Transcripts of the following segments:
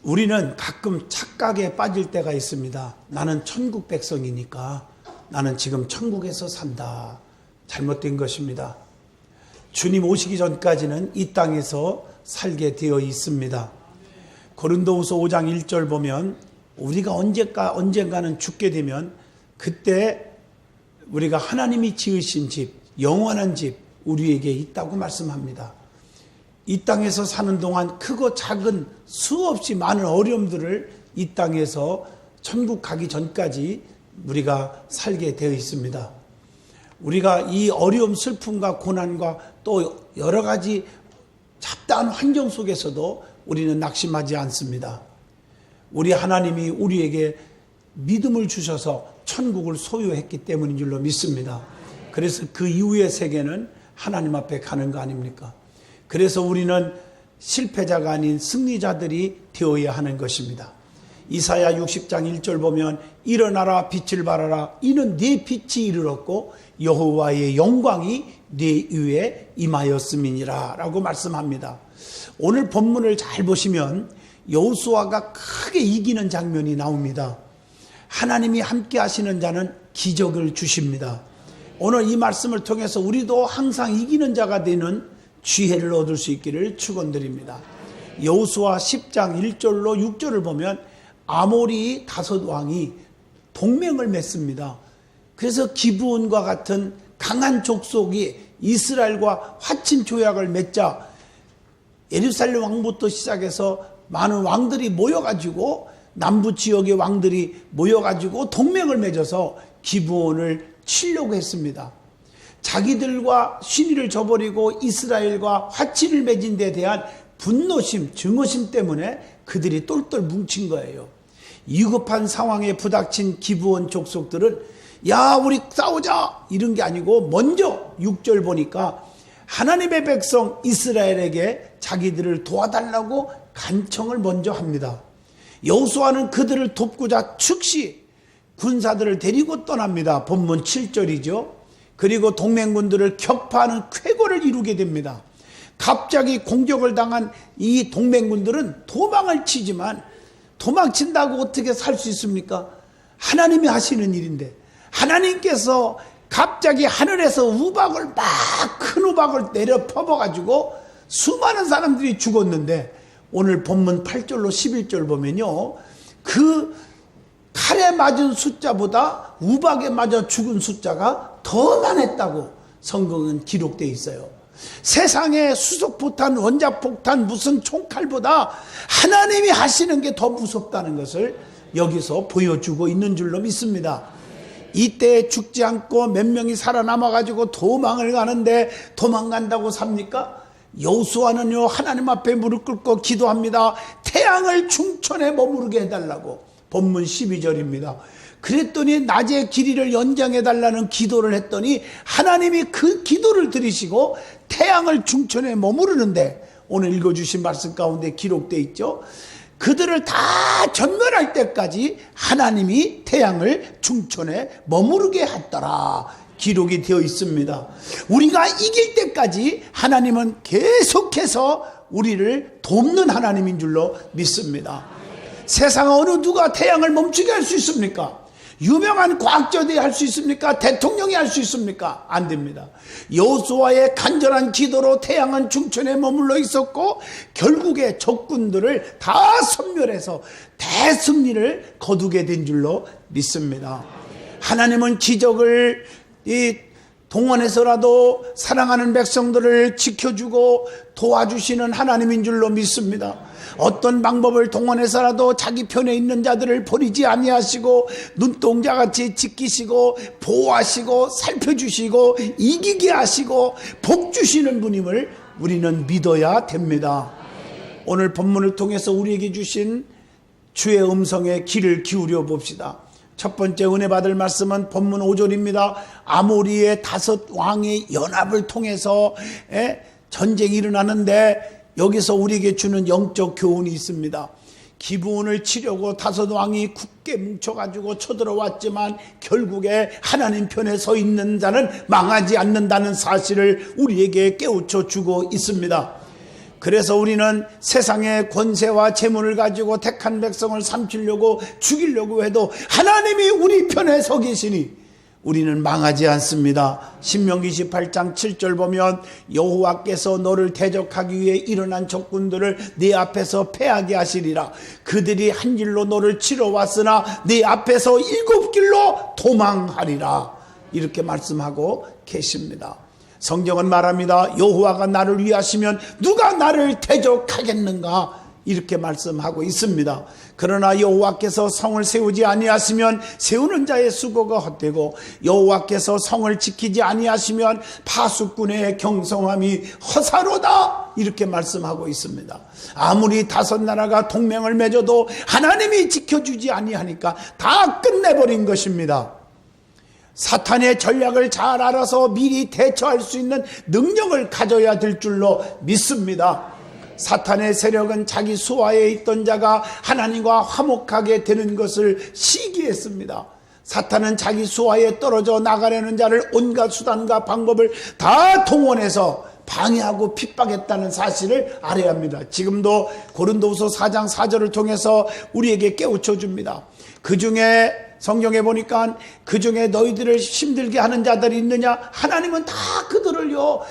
우리는 가끔 착각에 빠질 때가 있습니다. 나는 천국 백성이니까 나는 지금 천국에서 산다. 잘못된 것입니다. 주님 오시기 전까지는 이 땅에서 살게 되어 있습니다. 고린도후서 5장 1절 보면 우리가 언젠가는 죽게 되면 그때 우리가 하나님이 지으신 집, 영원한 집 우리에게 있다고 말씀합니다. 이 땅에서 사는 동안 크고 작은 수없이 많은 어려움들을 이 땅에서 천국 가기 전까지 우리가 살게 되어 있습니다. 우리가 이 어려움, 슬픔과 고난과 또 여러 가지 잡다한 환경 속에서도 우리는 낙심하지 않습니다. 우리 하나님이 우리에게 믿음을 주셔서 천국을 소유했기 때문인 줄로 믿습니다. 그래서 그 이후의 세계는 하나님 앞에 가는 거 아닙니까? 그래서 우리는 실패자가 아닌 승리자들이 되어야 하는 것입니다. 이사야 60장 1절 보면 일어나라 빛을 발하라 이는 네 빛이 이르렀고 여호와의 영광이 네 위에 임하였음이니라 라고 말씀합니다. 오늘 본문을 잘 보시면 여호수아가 크게 이기는 장면이 나옵니다. 하나님이 함께 하시는 자는 기적을 주십니다. 오늘 이 말씀을 통해서 우리도 항상 이기는 자가 되는 지혜를 얻을 수 있기를 축원드립니다. 여호수아 10장 1절로 6절을 보면 아모리 5왕이 동맹을 맺습니다. 그래서 기브온과 같은 강한 족속이 이스라엘과 화친 조약을 맺자 예루살렘 왕부터 시작해서 많은 왕들이 모여가지고 남부 지역의 왕들이 모여가지고 동맹을 맺어서 기브온을 치려고 했습니다. 자기들과 신의를 저버리고 이스라엘과 화친을 맺은 데 대한 분노심, 증오심 때문에 그들이 똘똘 뭉친 거예요. 위급한 상황에 부닥친 기브온 족속들은 야 우리 싸우자 이런 게 아니고 먼저 6절 보니까 하나님의 백성 이스라엘에게 자기들을 도와달라고 간청을 먼저 합니다. 여호수아는 그들을 돕고자 즉시 군사들을 데리고 떠납니다. 본문 7절이죠. 그리고 동맹군들을 격파하는 쾌거를 이루게 됩니다. 갑자기 공격을 당한 이 동맹군들은 도망을 치지만 도망친다고 어떻게 살 수 있습니까? 하나님이 하시는 일인데 하나님께서 갑자기 하늘에서 우박을 큰 우박을 내려 퍼버가지고 수많은 사람들이 죽었는데 오늘 본문 8절로 11절 보면요. 그 칼에 맞은 숫자보다 우박에 맞아 죽은 숫자가 더 많았다고 성경은 기록되어 있어요. 세상에 수소폭탄, 원자폭탄, 무슨 총칼보다 하나님이 하시는 게 더 무섭다는 것을 여기서 보여주고 있는 줄로 믿습니다. 이때 죽지 않고 몇 명이 살아남아가지고 도망을 가는데 도망간다고 삽니까? 여호수아는요 하나님 앞에 무릎 꿇고 기도합니다. 태양을 중천에 머무르게 해달라고. 본문 12절입니다. 그랬더니 낮의 길이를 연장해달라는 기도를 했더니 하나님이 그 기도를 들으시고 태양을 중천에 머무르는데 오늘 읽어주신 말씀 가운데 기록되어 있죠. 그들을 다 전멸할 때까지 하나님이 태양을 중천에 머무르게 했더라 기록이 되어 있습니다. 우리가 이길 때까지 하나님은 계속해서 우리를 돕는 하나님인 줄로 믿습니다. 세상 어느 누가 태양을 멈추게 할 수 있습니까? 유명한 과학자들이 할 수 있습니까? 대통령이 할 수 있습니까? 안 됩니다. 여호수아의 간절한 기도로 태양은 중천에 머물러 있었고 결국에 적군들을 다 섬멸해서 대승리를 거두게 된 줄로 믿습니다. 하나님은 기적을 동원해서라도 사랑하는 백성들을 지켜주고 도와주시는 하나님인 줄로 믿습니다. 어떤 방법을 동원해서라도 자기 편에 있는 자들을 버리지 아니하시고 눈동자같이 지키시고 보호하시고 살펴주시고 이기게 하시고 복 주시는 분임을 우리는 믿어야 됩니다. 오늘 본문을 통해서 우리에게 주신 주의 음성에 귀를 기울여 봅시다. 첫 번째 은혜 받을 말씀은 본문 5절입니다. 아모리의 5왕의 연합을 통해서 전쟁이 일어나는데 여기서 우리에게 주는 영적 교훈이 있습니다. 기브온을 치려고 5왕이 굳게 뭉쳐가지고 쳐들어왔지만 결국에 하나님 편에 서 있는 자는 망하지 않는다는 사실을 우리에게 깨우쳐 주고 있습니다. 그래서 우리는 세상의 권세와 재물을 가지고 택한 백성을 삼키려고 죽이려고 해도 하나님이 우리 편에 서 계시니 우리는 망하지 않습니다. 신명기 18장 7절 보면 여호와께서 너를 대적하기 위해 일어난 적군들을 네 앞에서 패하게 하시리라. 그들이 한 길로 너를 치러 왔으나 네 앞에서 7길로 도망하리라. 이렇게 말씀하고 계십니다. 성경은 말합니다. 여호와가 나를 위하시면 누가 나를 대적하겠는가? 이렇게 말씀하고 있습니다. 그러나 여호와께서 성을 세우지 아니하시면 세우는 자의 수고가 헛되고 여호와께서 성을 지키지 아니하시면 파수꾼의 경성함이 허사로다. 이렇게 말씀하고 있습니다. 아무리 다섯 나라가 동맹을 맺어도 하나님이 지켜주지 아니하니까 다 끝내버린 것입니다. 사탄의 전략을 잘 알아서 미리 대처할 수 있는 능력을 가져야 될 줄로 믿습니다. 사탄의 세력은 자기 수하에 있던 자가 하나님과 화목하게 되는 것을 시기했습니다. 사탄은 자기 수하에 떨어져 나가려는 자를 온갖 수단과 방법을 다 동원해서 방해하고 핍박했다는 사실을 알아야 합니다. 지금도 고린도후서 4장 4절을 통해서 우리에게 깨우쳐 줍니다. 그 중에 성경에 보니까 그 중에 너희들을 힘들게 하는 자들이 있느냐? 하나님은 다 그들을요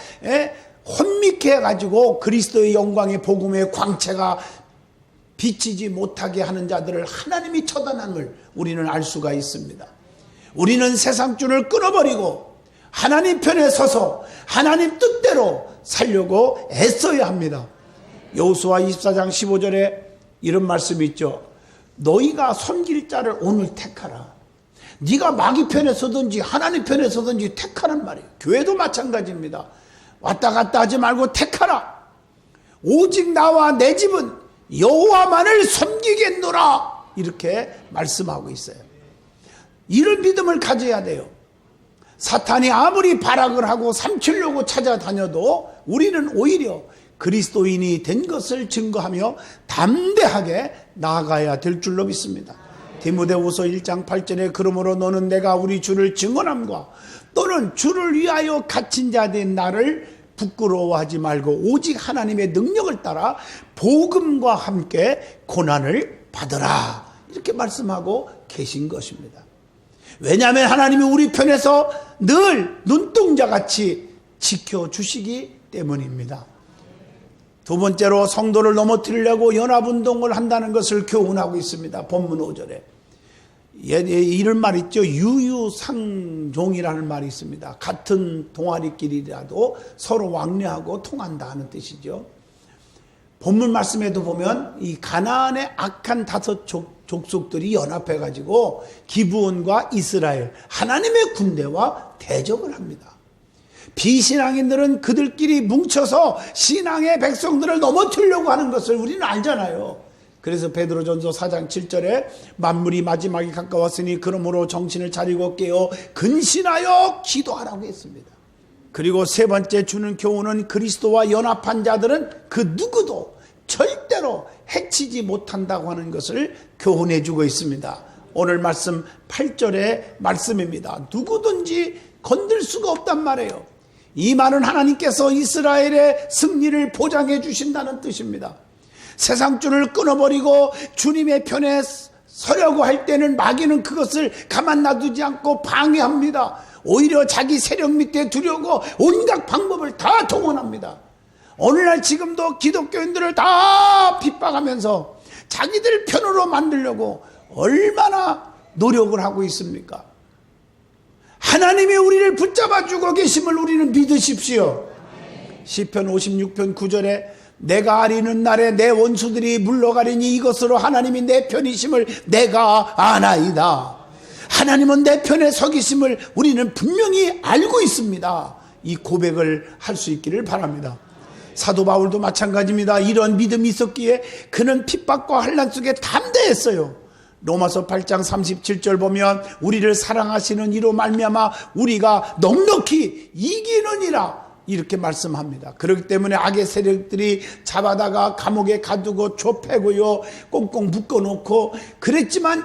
혼미케 해가지고 그리스도의 영광의 복음의 광채가 비치지 못하게 하는 자들을 하나님이 처단함을 우리는 알 수가 있습니다. 우리는 세상줄을 끊어버리고 하나님 편에 서서 하나님 뜻대로 살려고 애써야 합니다. 여호수아 24장 15절에 이런 말씀이 있죠. 너희가 섬길 자를 오늘 택하라. 네가 마귀 편에 서든지 하나님 편에 서든지 택하란 말이에요. 교회도 마찬가지입니다. 왔다 갔다 하지 말고 택하라. 오직 나와 내 집은 여호와만을 섬기겠노라. 이렇게 말씀하고 있어요. 이런 믿음을 가져야 돼요. 사탄이 아무리 발악을 하고 삼키려고 찾아다녀도 우리는 오히려 그리스도인이 된 것을 증거하며 담대하게 나아가야 될 줄로 믿습니다. 디모데후서 1장 8절에 그러므로 너는 내가 우리 주를 증언함과 또는 주를 위하여 갇힌 자 된 나를 부끄러워하지 말고 오직 하나님의 능력을 따라 복음과 함께 고난을 받으라. 이렇게 말씀하고 계신 것입니다. 왜냐하면 하나님이 우리 편에서 늘 눈동자같이 지켜주시기 때문입니다. 두 번째로 성도를 넘어뜨리려고 연합운동을 한다는 것을 교훈하고 있습니다. 본문 5절에 이런 말 있죠. 유유상종이라는 말이 있습니다. 같은 동아리끼리라도 서로 왕래하고 통한다 하는 뜻이죠. 본문 말씀에도 보면 이 가나안의 악한 5 족속들이 연합해가지고 기브온과 이스라엘 하나님의 군대와 대적을 합니다. 비신앙인들은 그들끼리 뭉쳐서 신앙의 백성들을 넘어뜨리려고 하는 것을 우리는 알잖아요. 그래서 베드로전서 4장 7절에 만물이 마지막이 가까웠으니 그러므로 정신을 차리고 깨어 근신하여 기도하라고 했습니다. 그리고 세 번째 주는 교훈은 그리스도와 연합한 자들은 그 누구도 절대로 해치지 못한다고 하는 것을 교훈해 주고 있습니다. 오늘 말씀 8절의 말씀입니다. 누구든지 건들 수가 없단 말이에요. 이 말은 하나님께서 이스라엘의 승리를 보장해 주신다는 뜻입니다. 세상줄을 끊어버리고 주님의 편에 서려고 할 때는 마귀는 그것을 가만 놔두지 않고 방해합니다. 오히려 자기 세력 밑에 두려고 온갖 방법을 다 동원합니다. 오늘날 지금도 기독교인들을 다 핍박하면서 자기들 편으로 만들려고 얼마나 노력을 하고 있습니까? 하나님이 우리를 붙잡아주고 계심을 우리는 믿으십시오. 시편 56편 9절에 내가 아리는 날에 내 원수들이 물러가리니 이것으로 하나님이 내 편이심을 내가 아나이다. 하나님은 내 편에 서 계심을 우리는 분명히 알고 있습니다. 이 고백을 할 수 있기를 바랍니다. 사도 바울도 마찬가지입니다. 이런 믿음이 있었기에 그는 핍박과 환난 속에 담대했어요. 로마서 8장 37절 보면 우리를 사랑하시는 이로 말미암아 우리가 넉넉히 이기느니라 이렇게 말씀합니다. 그렇기 때문에 악의 세력들이 잡아다가 감옥에 가두고 좁혀고요 꽁꽁 묶어놓고 그랬지만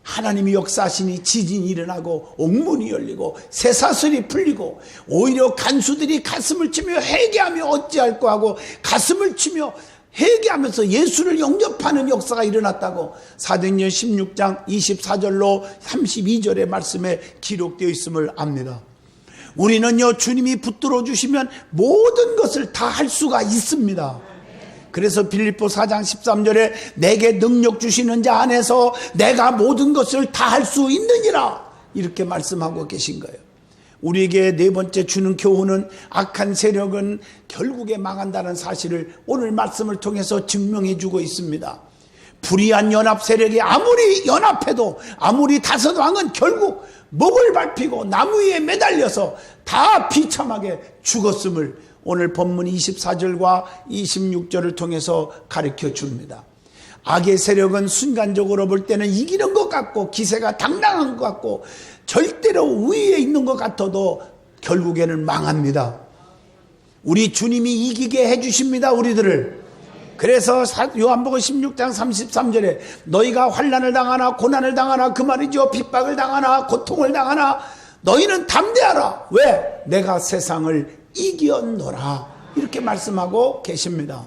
하나님이 역사하시니 지진이 일어나고 옥문이 열리고 쇠사슬이 풀리고 오히려 간수들이 가슴을 치며 회개하며 어찌할꼬 하고 가슴을 치며 회개하면서 예수를 영접하는 역사가 일어났다고 사도행전 16장 24절로 32절의 말씀에 기록되어 있음을 압니다. 우리는요, 주님이 붙들어 주시면 모든 것을 다 할 수가 있습니다. 그래서 빌립보 4장 13절에 내게 능력 주시는 자 안에서 내가 모든 것을 다 할 수 있느니라, 이렇게 말씀하고 계신 거예요. 우리에게 네 번째 주는 교훈은 악한 세력은 결국에 망한다는 사실을 오늘 말씀을 통해서 증명해 주고 있습니다. 불의한 연합 세력이 아무리 연합해도 아무리 다섯 왕은 결국 목을 밟히고 나무 위에 매달려서 다 비참하게 죽었음을 오늘 본문 24절과 26절을 통해서 가르쳐 줍니다. 악의 세력은 순간적으로 볼 때는 이기는 것 같고 기세가 당당한 것 같고 절대로 우위에 있는 것 같아도 결국에는 망합니다. 우리 주님이 이기게 해주십니다, 우리들을. 그래서 요한복음 16장 33절에 너희가 환난을 당하나 고난을 당하나, 그 말이죠, 핍박을 당하나 고통을 당하나 너희는 담대하라. 왜? 내가 세상을 이겼노라, 이렇게 말씀하고 계십니다.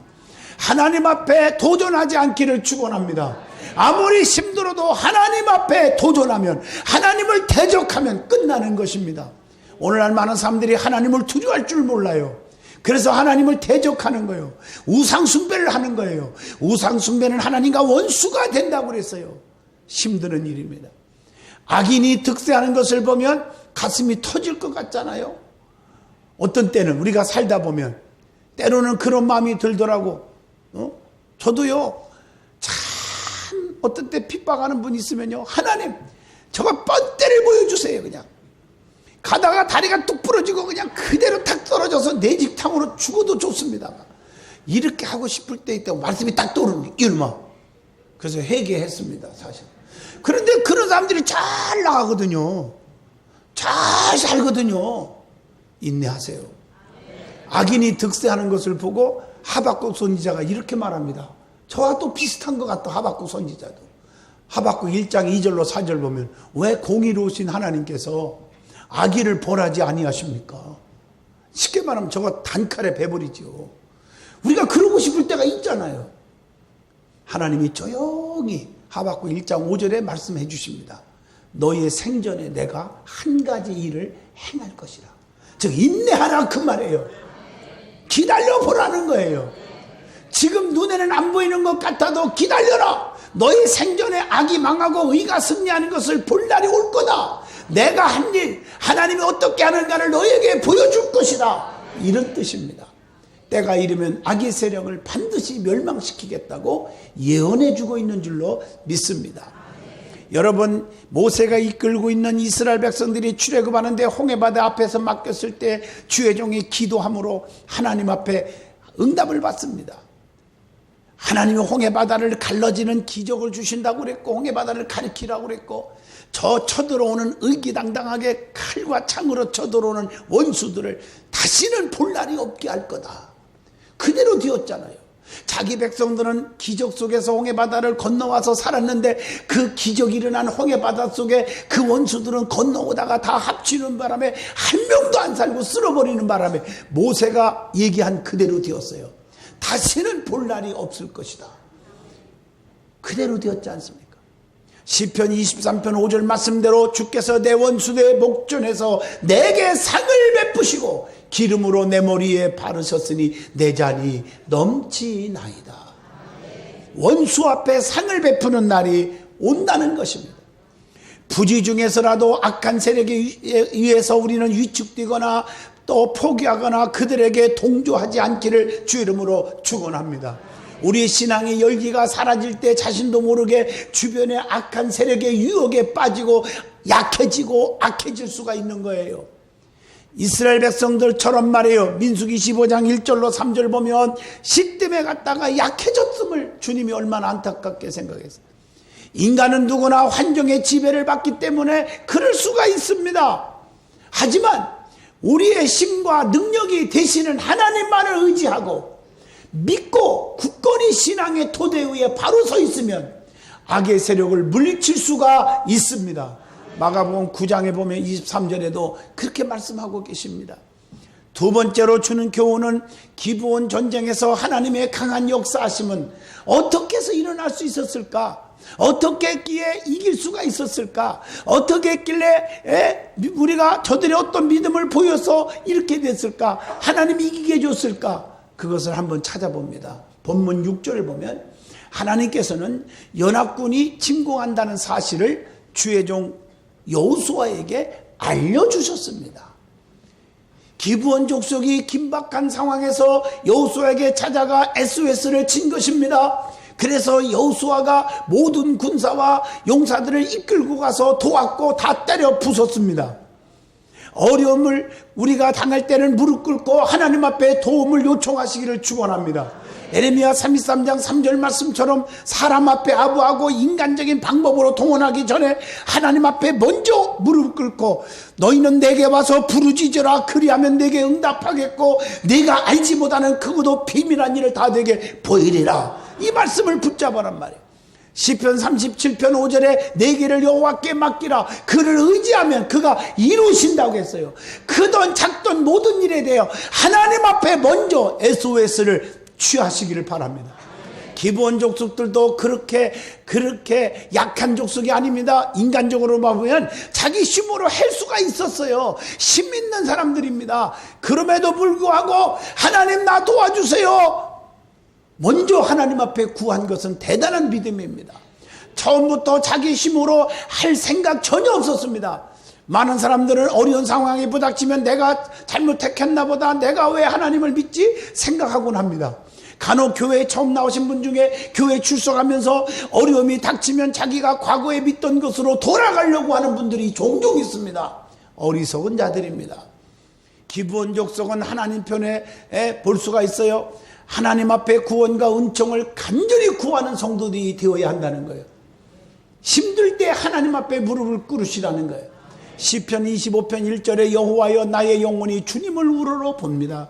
하나님 앞에 도전하지 않기를 축원합니다. 아무리 힘들어도 하나님 앞에 도전하면, 하나님을 대적하면 끝나는 것입니다. 오늘날 많은 사람들이 하나님을 두려워할 줄 몰라요. 그래서 하나님을 대적하는 거예요. 우상숭배를 하는 거예요. 우상숭배는 하나님과 원수가 된다고 그랬어요. 힘드는 일입니다. 악인이 득세하는 것을 보면 가슴이 터질 것 같잖아요. 어떤 때는 우리가 살다 보면 때로는 그런 마음이 들더라고. 저도요, 참 어떤 때 핍박하는 분이 있으면요, 하나님 저거 뻔때를 보여주세요. 그냥 가다가 다리가 뚝 부러지고 그냥 그대로 탁 떨어져서 내 직탕으로 죽어도 좋습니다. 이렇게 하고 싶을 때 있다고 말씀이 딱 떠오르는 이놈아. 그래서 회개했습니다, 사실. 그런데 그런 사람들이 잘 나가거든요. 잘 살거든요. 인내하세요. 악인이 득세하는 것을 보고 하박국 선지자가 이렇게 말합니다. 저와 또 비슷한 것 같다, 하박국 선지자도. 하박국 1장 2절로 4절 보면 왜 공의로우신 하나님께서 악인을 벌하지 아니하십니까? 쉽게 말하면 저거 단칼에 베버리죠. 우리가 그러고 싶을 때가 있잖아요. 하나님이 조용히 하박국 1장 5절에 말씀해 주십니다. 너희의 생전에 내가 한 가지 일을 행할 것이라. 즉 인내하라, 그 말이에요. 기다려보라는 거예요. 지금 눈에는 안 보이는 것 같아도 기다려라. 너희 생전에 악이 망하고 의가 승리하는 것을 볼 날이 올 거다. 내가 한 일, 하나님이 어떻게 하는가를 너희에게 보여줄 것이다, 이런 뜻입니다. 때가 이르면 악의 세력을 반드시 멸망시키겠다고 예언해 주고 있는 줄로 믿습니다. 여러분, 모세가 이끌고 있는 이스라엘 백성들이 출애굽하는데 홍해바다 앞에서 맡겼을 때 주의 종이 기도함으로 하나님 앞에 응답을 받습니다. 하나님이 홍해바다를 갈라지는 기적을 주신다고 그랬고, 홍해바다를 가리키라고 그랬고, 저 쳐들어오는 의기당당하게 칼과 창으로 쳐들어오는 원수들을 다시는 볼 날이 없게 할 거다. 그대로 되었잖아요. 자기 백성들은 기적 속에서 홍해바다를 건너와서 살았는데 그 기적이 일어난 홍해바다 속에 그 원수들은 건너오다가 다 합치는 바람에 한 명도 안 살고 쓸어버리는 바람에 모세가 얘기한 그대로 되었어요. 다시는 볼 날이 없을 것이다. 그대로 되었지 않습니까? 시편 23편 5절 말씀대로 주께서 내 원수의 목전에서 내게 상을 베푸시고 기름으로 내 머리에 바르셨으니 내 잔이 넘치나이다. 원수 앞에 상을 베푸는 날이 온다는 것입니다. 부지 중에서라도 악한 세력에 의해서 우리는 위축되거나 또 포기하거나 그들에게 동조하지 않기를 주 이름으로 축원합니다. 우리의 신앙의 열기가 사라질 때 자신도 모르게 주변의 악한 세력의 유혹에 빠지고 약해지고 악해질 수가 있는 거예요. 이스라엘 백성들처럼 말이에요. 민수기 15장 1절로 3절 보면 시뜸에 갔다가 약해졌음을 주님이 얼마나 안타깝게 생각했어요. 인간은 누구나 환경의 지배를 받기 때문에 그럴 수가 있습니다. 하지만 우리의 힘과 능력이 되시는 하나님만을 의지하고 믿고 굳건히 신앙의 토대 위에 바로 서 있으면 악의 세력을 물리칠 수가 있습니다. 마가복음 9장에 보면 23절에도 그렇게 말씀하고 계십니다. 두 번째로 주는 교훈은 기브온 전쟁에서 하나님의 강한 역사하심은 어떻게 해서 일어날 수 있었을까? 어떻게 했기에 이길 수가 있었을까? 어떻게 했길래 우리가 저들의 어떤 믿음을 보여서 이렇게 됐을까? 하나님이 이기게 해줬을까? 그것을 한번 찾아봅니다. 본문 6절을 보면 하나님께서는 연합군이 침공한다는 사실을 주의 종 여호수아에게 알려주셨습니다. 기브온 족속이 긴박한 상황에서 여호수아에게 찾아가 SOS를 친 것입니다. 그래서 여호수아가 모든 군사와 용사들을 이끌고 가서 도왔고 다 때려 부쉈습니다. 어려움을 우리가 당할 때는 무릎 꿇고 하나님 앞에 도움을 요청하시기를 축원합니다. 에레미야 33장 3절 말씀처럼 사람 앞에 아부하고 인간적인 방법으로 동원하기 전에 하나님 앞에 먼저 무릎 꿇고 너희는 내게 와서 부르짖으라 그리하면 내게 응답하겠고 내가 알지 못하는 크고도 비밀한 일을 다 내게 보이리라. 이 말씀을 붙잡아란 말이에요. 시편 37편 5절에 내 길을 여호와께 맡기라. 그를 의지하면 그가 이루신다고 했어요. 크던 작던 모든 일에 대하여 하나님 앞에 먼저 SOS를 취하시기를 바랍니다. 기브온 족속들도 그렇게 약한 족속이 아닙니다. 인간적으로 보면 자기 힘으로 할 수가 있었어요. 힘 있는 사람들입니다. 그럼에도 불구하고 하나님 나 도와주세요. 먼저 하나님 앞에 구한 것은 대단한 믿음입니다. 처음부터 자기 힘으로 할 생각 전혀 없었습니다. 많은 사람들은 어려운 상황에 부닥치면 내가 잘못했나 보다, 내가 왜 하나님을 믿지 생각하곤 합니다. 간혹 교회에 처음 나오신 분 중에 교회 출석하면서 어려움이 닥치면 자기가 과거에 믿던 것으로 돌아가려고 하는 분들이 종종 있습니다. 어리석은 자들입니다. 기브온 족속은 하나님 편에 볼 수가 있어요. 하나님 앞에 구원과 은총을 간절히 구하는 성도들이 되어야 한다는 거예요. 힘들 때 하나님 앞에 무릎을 꿇으시라는 거예요. 시편 25편 1절에 여호와여 나의 영혼이 주님을 우러러 봅니다.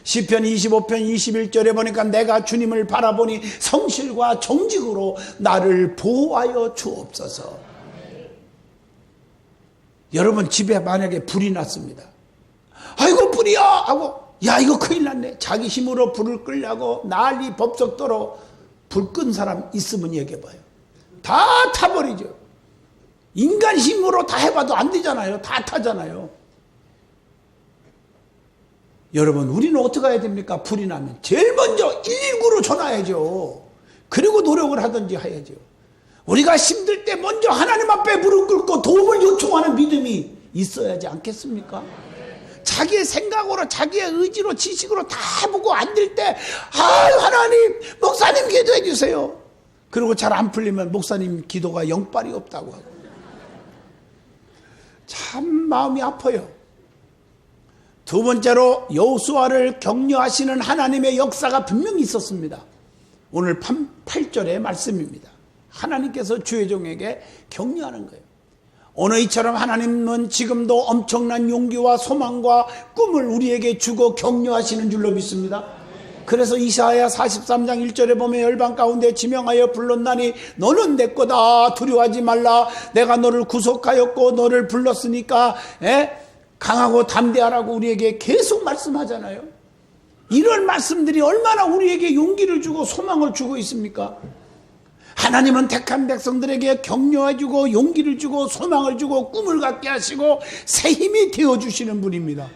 시편 25편 21절에 보니까 내가 주님을 바라보니 성실과 정직으로 나를 보호하여 주옵소서. 여러분 집에 만약에 불이 났습니다. 아이고 불이야 하고 야 이거 큰일 났네. 자기 힘으로 불을 끄려고 난리 법석도로 불 끈 사람 있으면 얘기해봐요. 다 타버리죠. 인간 힘으로 다 해봐도 안 되잖아요. 다 타잖아요. 여러분 우리는 어떻게 해야 됩니까? 불이 나면 제일 먼저 119로 전화해야죠. 그리고 노력을 하든지 해야죠. 우리가 힘들 때 먼저 하나님 앞에 무릎 꿇고 도움을 요청하는 믿음이 있어야지 않겠습니까? 자기의 생각으로 자기의 의지로 지식으로 다 해보고 안 될 때 하나님 목사님 기도해 주세요. 그리고 잘 안 풀리면 목사님 기도가 영빨이 없다고 하고 참 마음이 아파요. 두 번째로 여호수아를 격려하시는 하나님의 역사가 분명히 있었습니다. 오늘 8절의 말씀입니다. 하나님께서 주의 종에게 격려하는 거예요. 오늘 이처럼 하나님은 지금도 엄청난 용기와 소망과 꿈을 우리에게 주고 격려하시는 줄로 믿습니다. 그래서 이사야 43장 1절에 보면 열방 가운데 지명하여 불렀나니 너는 내 거다 두려워하지 말라. 내가 너를 구속하였고 너를 불렀으니까 강하고 담대하라고 우리에게 계속 말씀하잖아요. 이런 말씀들이 얼마나 우리에게 용기를 주고 소망을 주고 있습니까? 하나님은 택한 백성들에게 격려해주고 용기를 주고 소망을 주고 꿈을 갖게 하시고 새 힘이 되어주시는 분입니다.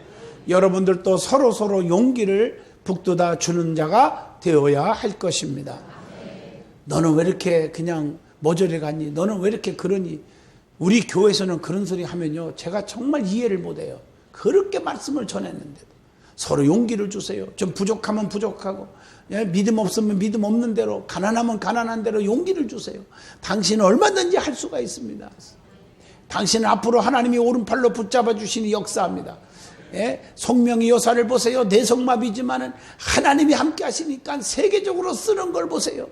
여러분들도 서로 용기를 북돋아 주는 자가 되어야 할 것입니다. 너는 왜 이렇게 그냥 머저리 갔니? 너는 왜 이렇게 그러니? 우리 교회에서는 그런 소리 하면요 제가 정말 이해를 못해요. 그렇게 말씀을 전했는데도 서로 용기를 주세요. 좀 부족하면 부족하고 믿음 없으면 믿음 없는 대로 가난하면 가난한 대로 용기를 주세요. 당신은 얼마든지 할 수가 있습니다. 당신은 앞으로 하나님이 오른팔로 붙잡아 주시니 역사합니다. 송명희 여사를 보세요. 뇌성마비지만은 하나님이 함께 하시니까 세계적으로 쓰는 걸 보세요.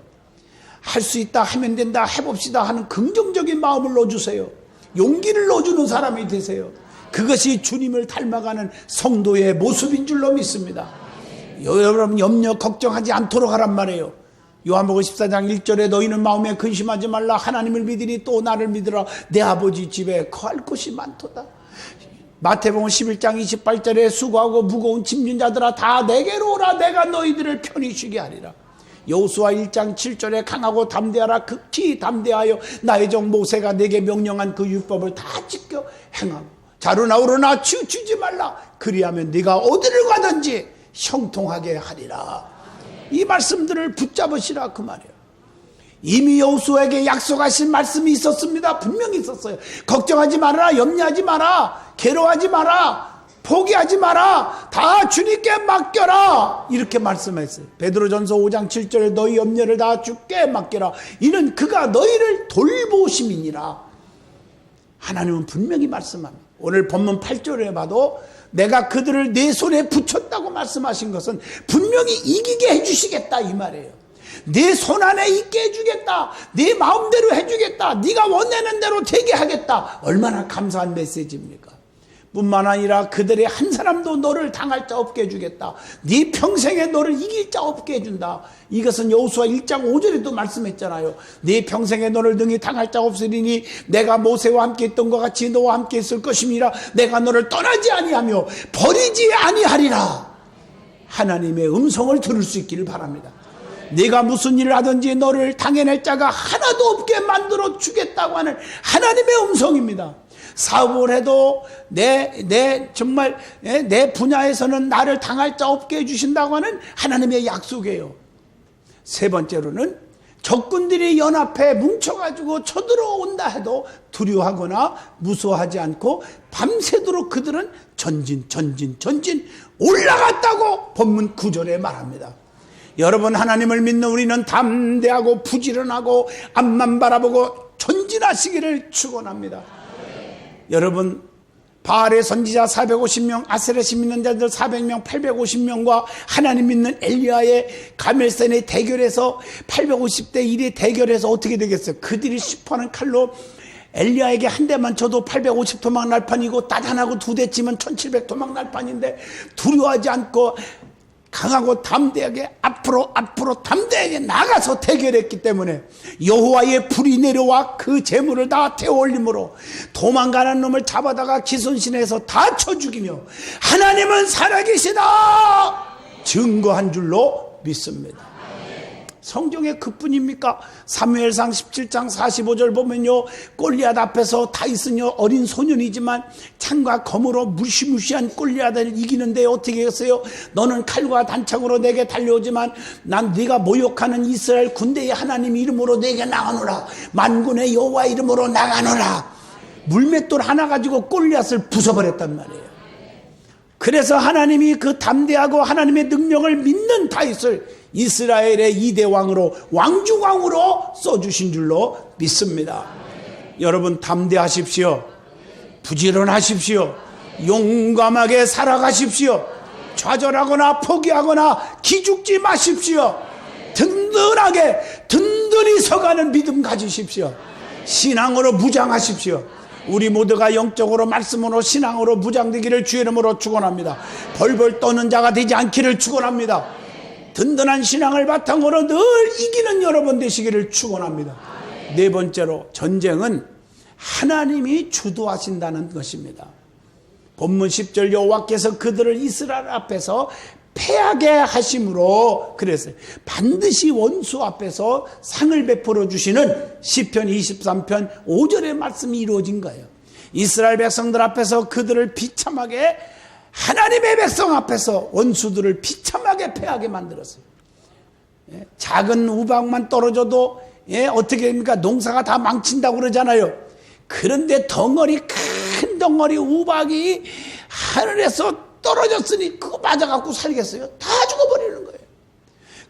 할 수 있다 하면 된다 해봅시다 하는 긍정적인 마음을 넣어주세요. 용기를 넣어주는 사람이 되세요. 그것이 주님을 닮아가는 성도의 모습인 줄로 믿습니다. 여러분 염려 걱정하지 않도록 하란 말이에요. 요한복음 14장 1절에 너희는 마음에 근심하지 말라. 하나님을 믿으니 또 나를 믿으라. 내 아버지 집에 거할 곳이 많도다. 마태복음 11장 28절에 수고하고 무거운 짐진 자들아 다 내게로 오라. 내가 너희들을 편히 쉬게 하리라. 여호수아 1장 7절에 강하고 담대하라. 극히 담대하여 나의 종 모세가 내게 명령한 그 율법을 다 지켜 행하고 자루나 우루나 치우치지 말라. 그리하면 네가 어디를 가든지 형통하게 하리라. 이 말씀들을 붙잡으시라 그 말이에요. 이미 여호수아에게 약속하신 말씀이 있었습니다. 분명히 있었어요. 걱정하지 마라. 염려하지 마라. 괴로워하지 마라. 포기하지 마라. 다 주님께 맡겨라. 이렇게 말씀했어요. 베드로전서 5장 7절에 너희 염려를 다 주께 맡겨라. 이는 그가 너희를 돌보심이니라. 하나님은 분명히 말씀합니다. 오늘 본문 8절에 봐도 내가 그들을 내 손에 붙였다고 말씀하신 것은 분명히 이기게 해주시겠다 이 말이에요. 내 손 안에 있게 해주겠다. 네 마음대로 해주겠다. 네가 원하는 대로 되게 하겠다. 얼마나 감사한 메시지입니까? 뿐만 아니라 그들의 한 사람도 너를 당할 자 없게 해주겠다. 네 평생에 너를 이길 자 없게 해준다. 이것은 여호수아 1장 5절에도 말씀했잖아요. 네 평생에 너를 능히 당할 자 없으리니 내가 모세와 함께 있던 것 같이 너와 함께 있을 것임이라. 내가 너를 떠나지 아니하며 버리지 아니하리라. 하나님의 음성을 들을 수 있기를 바랍니다. 네가 무슨 일을 하든지 너를 당해낼 자가 하나도 없게 만들어 주겠다고 하는 하나님의 음성입니다. 사업을 해도 정말 내 분야에서는 나를 당할 자 없게 해주신다고 하는 하나님의 약속이에요. 세 번째로는 적군들이 연합해 뭉쳐가지고 쳐들어온다 해도 두려워하거나 무서워하지 않고 밤새도록 그들은 전진 올라갔다고 본문 9절에 말합니다. 여러분, 하나님을 믿는 우리는 담대하고 부지런하고 앞만 바라보고 전진하시기를 축원합니다. 여러분, 바알의 선지자 450명, 아세렛이 믿는 자들 400명, 850명과 하나님 믿는 엘리야의 가멜산의 대결에서 850대 1의 대결에서 어떻게 되겠어요? 그들이 시퍼하는 칼로 엘리야에게 한 대만 쳐도 850토막 날판이고 따단하고 두 대 치면 1700토막 날판인데 두려워하지 않고 강하고 담대하게 앞으로 담대하게 나가서 대결했기 때문에 여호와의 불이 내려와 그 재물을 다 태워 올림으로 도망가는 놈을 잡아다가 기손신에서 다 쳐 죽이며 하나님은 살아계시다 증거한 줄로 믿습니다. 성경의 그뿐입니까? 사무엘상 17장 45절 보면요, 골리앗 앞에서 다윗은요 어린 소년이지만 창과 검으로 무시무시한 골리앗을 이기는데 어떻게 했어요? 너는 칼과 단창으로 내게 달려오지만 난 네가 모욕하는 이스라엘 군대의 하나님 이름으로 내게 나가노라. 만군의 여호와 이름으로 나가노라. 물맷돌 하나 가지고 골리앗을 부숴버렸단 말이에요. 그래서 하나님이 그 담대하고 하나님의 능력을 믿는 다윗을 이스라엘의 2대 왕으로 왕중왕으로 써주신 줄로 믿습니다. 여러분, 담대하십시오. 부지런하십시오. 용감하게 살아가십시오. 좌절하거나 포기하거나 기죽지 마십시오. 든든히 서가는 믿음 가지십시오. 신앙으로 무장하십시오. 우리 모두가 영적으로 말씀으로 신앙으로 무장되기를 주의 이름으로 축원합니다. 벌벌 떠는 자가 되지 않기를 축원합니다. 든든한 신앙을 바탕으로 늘 이기는 여러분 되시기를 축원합니다. 네 번째로, 전쟁은 하나님이 주도하신다는 것입니다. 본문 10절 여호와께서 그들을 이스라엘 앞에서 패하게 하심으로 그랬어요. 반드시 원수 앞에서 상을 베풀어 주시는 시편 23편 5절의 말씀이 이루어진 거예요. 이스라엘 백성들 앞에서 그들을 비참하게, 하나님의 백성 앞에서 원수들을 비참하게 패하게 만들었어요. 작은 우박만 떨어져도 어떻게 됩니까? 농사가 다 망친다고 그러잖아요. 그런데 큰 덩어리 우박이 하늘에서 떨어졌으니 그거 맞아갖고 살겠어요? 다 죽어버리는 거예요.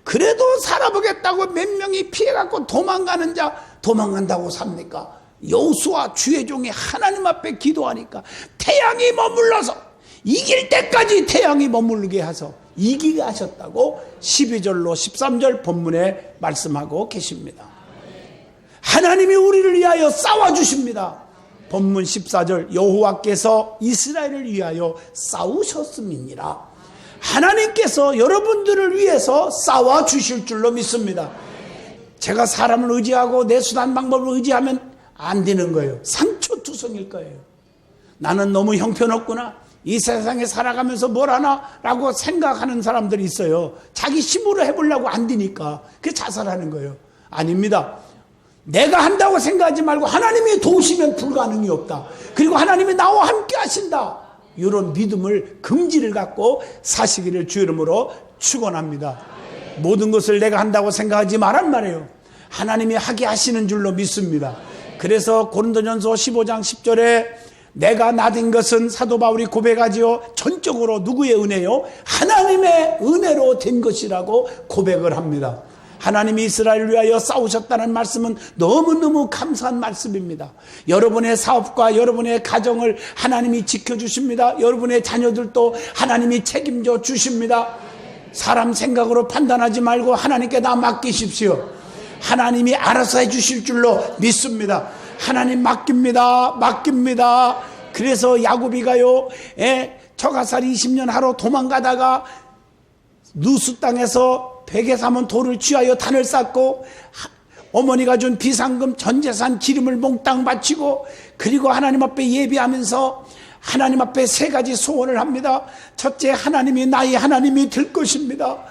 그래도 살아보겠다고 몇 명이 피해갖고 도망가는 자 도망간다고 삽니까? 여호수아 주의 종이 하나님 앞에 기도하니까 태양이 머물러서 이길 때까지 태양이 머물게 하셔서 이기게 하셨다고 12절로 13절 본문에 말씀하고 계십니다. 하나님이 우리를 위하여 싸워주십니다. 본문 14절 여호와께서 이스라엘을 위하여 싸우셨음이니라. 하나님께서 여러분들을 위해서 싸워주실 줄로 믿습니다. 제가 사람을 의지하고 내 수단 방법을 의지하면 안 되는 거예요. 상처투성일 거예요. 나는 너무 형편없구나. 이 세상에 살아가면서 뭘 하나라고 생각하는 사람들이 있어요. 자기 힘으로 해보려고 안 되니까 그 자살하는 거예요. 아닙니다. 내가 한다고 생각하지 말고 하나님이 도우시면 불가능이 없다. 그리고 하나님이 나와 함께 하신다. 이런 믿음을 긍지를 갖고 사시기를 주 이름으로 축원합니다. 모든 것을 내가 한다고 생각하지 말란 말이에요. 하나님이 하게 하시는 줄로 믿습니다. 그래서 고린도전서 15장 10절에 내가 나된 것은 사도 바울이 고백하지요. 전적으로 누구의 은혜요? 하나님의 은혜로 된 것이라고 고백을 합니다. 하나님이 이스라엘을 위하여 싸우셨다는 말씀은 너무너무 감사한 말씀입니다. 여러분의 사업과 여러분의 가정을 하나님이 지켜주십니다. 여러분의 자녀들도 하나님이 책임져 주십니다. 사람 생각으로 판단하지 말고 하나님께 다 맡기십시오. 하나님이 알아서 해주실 줄로 믿습니다. 하나님 맡깁니다. 그래서 야곱이가요, 처가살 20년 하러 도망가다가 누수 땅에서 베개 삼은 돌을 취하여 단을 쌓고 어머니가 준 비상금 전 재산 기름을 몽땅 바치고 그리고 하나님 앞에 예비하면서 하나님 앞에 세 가지 소원을 합니다. 첫째, 하나님이 나의 하나님이 될 것입니다.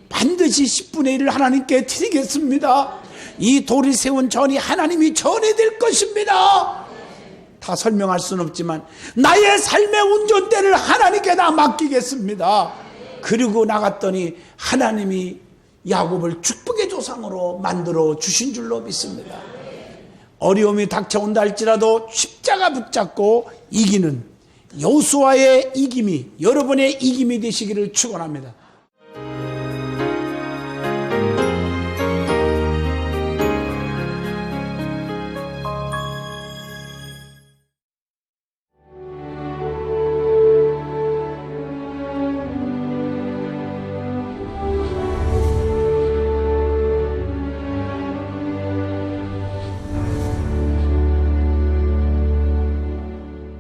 반드시 10분의 1을 하나님께 드리겠습니다. 이 돌이 세운 전이 하나님이 전이 될 것입니다. 다 설명할 수는 없지만 나의 삶의 운전대를 하나님께 다 맡기겠습니다. 그리고 나갔더니 하나님이 야곱을 축복의 조상으로 만들어 주신 줄로 믿습니다. 어려움이 닥쳐온다 할지라도 십자가 붙잡고 이기는 여호수아의 이김이 여러분의 이김이 되시기를 축원합니다.